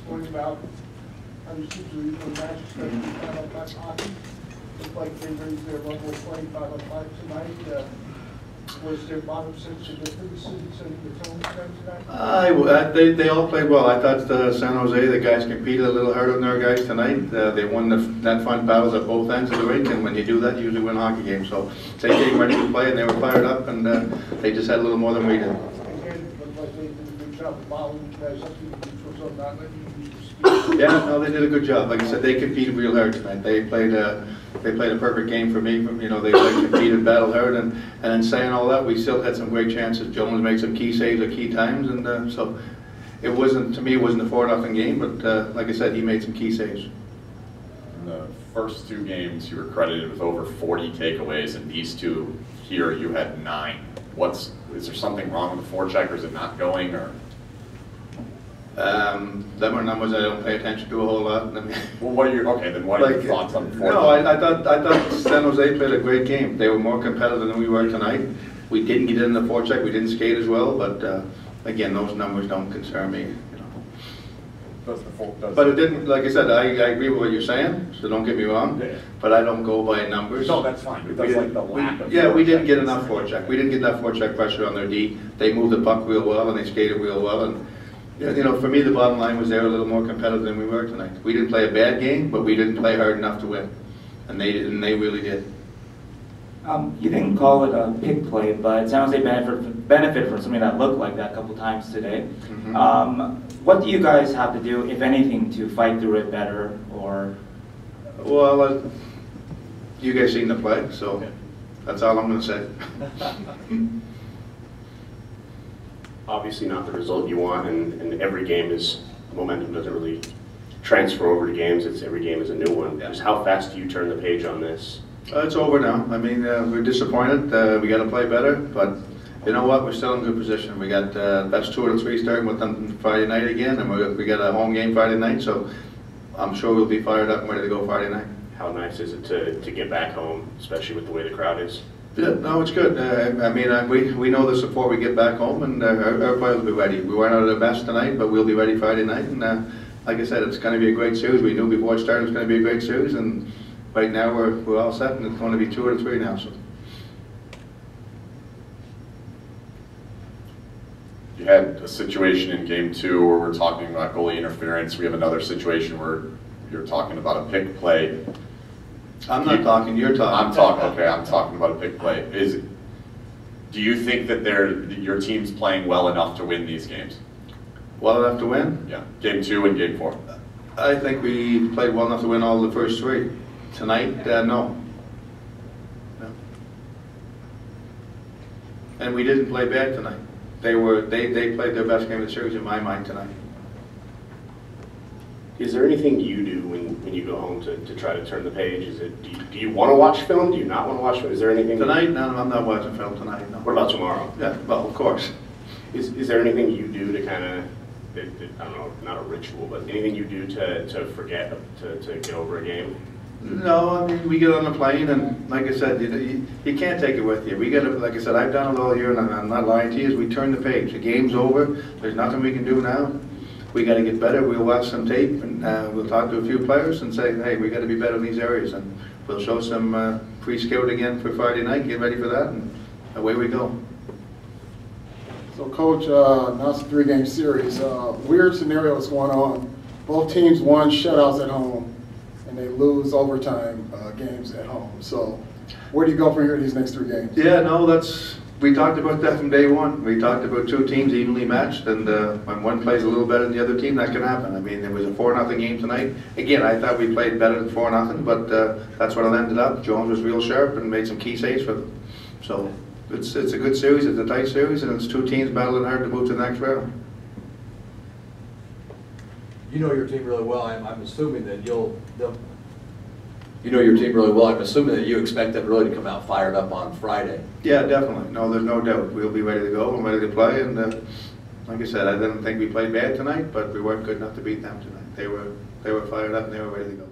morning about how you seem to read the match, especially 5-on-5 hockey. Looked like they raised their level of 25-on-5 tonight. Was their bottom six a difference in setting the tone tonight? They all played well. I thought San Jose, the guys competed a little harder than our guys tonight. They won the net front battles at both ends of the rink, and when you do that, you usually win hockey games. So they came ready to play, and they were fired up, and they just had a little more than we did. Again, it looked like they did a good job of following you guys up to the beach, was on not letting you use your speed. Yeah, no, they did a good job. Like I said, they competed real hard tonight. They played a perfect game for me. You know, they competed, battled hard, and in saying all that, we still had some great chances. Jones made some key saves at key times, and so it wasn't, to me, it wasn't a 4-0 game, but like I said, he made some key saves. In the first two games, you were credited with over 40 takeaways, and these two here, you had 9. Is there something wrong with the forecheck, or is it not going, or? Them are numbers I don't pay attention to a whole lot. I mean, well, what are your thoughts on the forecheck? No, I thought San Jose played a great game. They were more competitive than we were tonight. We didn't get in the forecheck, we didn't skate as well, but again, those numbers don't concern me. You know. But it didn't, like I said, I agree with what you're saying, so don't get me wrong, yeah. But I don't go by numbers. No, that's fine. It does like the lack of we didn't get enough forecheck. We didn't get enough forecheck pressure on their D. They moved the puck real well, and they skated real well, and you know, for me, the bottom line was they were a little more competitive than we were tonight. We didn't play a bad game, but we didn't play hard enough to win, and they really did. You didn't call it a pick play, but San Jose benefited from something that looked like that a couple times today. Mm-hmm. What do you guys have to do, if anything, to fight through it better, or? Well, you guys seen the play, so that's all I'm going to say. Obviously not the result you want, and every game is, momentum doesn't really transfer over to games. Every game is a new one. Just how fast do you turn the page on this? It's over now. I mean, we're disappointed. We got to play better, but you know what? We're still in good position. We got best 2 out of 3 starting with them Friday night again, and we got a home game Friday night, so I'm sure we'll be fired up and ready to go Friday night. How nice is it to get back home, especially with the way the crowd is? Yeah, no, it's good. I mean, we know the support we get back home, and our players will be ready. We weren't at our best tonight, but we'll be ready Friday night. And like I said, it's going to be a great series. We knew before it started it was going to be a great series, and right now we're all set, and it's going to be 2 out of 3 now. So. You had a situation in Game 2 where we're talking about goalie interference. We have another situation where you're talking about a pick play. I'm not talking, you're talking. Okay, I'm talking about a pick play. Do you think that your team's playing well enough to win these games? Well enough to win? Yeah, Game 2 and Game 4. I think we played well enough to win all the first 3. Tonight, no. And we didn't play bad tonight. They played their best game of the series in my mind tonight. Is there anything you do when you go home to try to turn the page? Do you want to watch film? Do you not want to watch film? Is there anything? Tonight? No, I'm not watching film tonight, no. What about tomorrow? Yeah, well, of course. Is there anything you do to kind of, I don't know, not a ritual, but anything you do to forget, to get over a game? No, I mean, we get on the plane, and like I said, you can't take it with you. We got to, like I said, I've done it all year, and I'm not lying to you, is we turn the page. The game's over. There's nothing we can do now. We got to get better. We'll watch some tape, and we'll talk to a few players and say, hey, we got to be better in these areas, and we'll show some pre-scout again for Friday night. Get ready for that, and away we go. So, Coach, now it's a 3-game series. Weird scenarios going on. Both teams won shutouts at home, and they lose overtime games at home. So, where do you go from here these next 3 games? Yeah, no, we talked about that from day one. We talked about 2 teams evenly matched, and when one plays a little better than the other team, that can happen. I mean, it was a 4-0 game tonight. Again, I thought we played better than 4-0, but that's what it ended up. Jones was real sharp and made some key saves for them. So it's a good series, it's a tight series, and it's 2 teams battling hard to move to the next round. You know your team really well. I'm assuming that you know your team really well. I'm assuming that you expect them really to come out fired up on Friday. Yeah, definitely. No, there's no doubt. We'll be ready to go and ready to play. And like I said, I didn't think we played bad tonight, but we weren't good enough to beat them tonight. They were fired up and they were ready to go.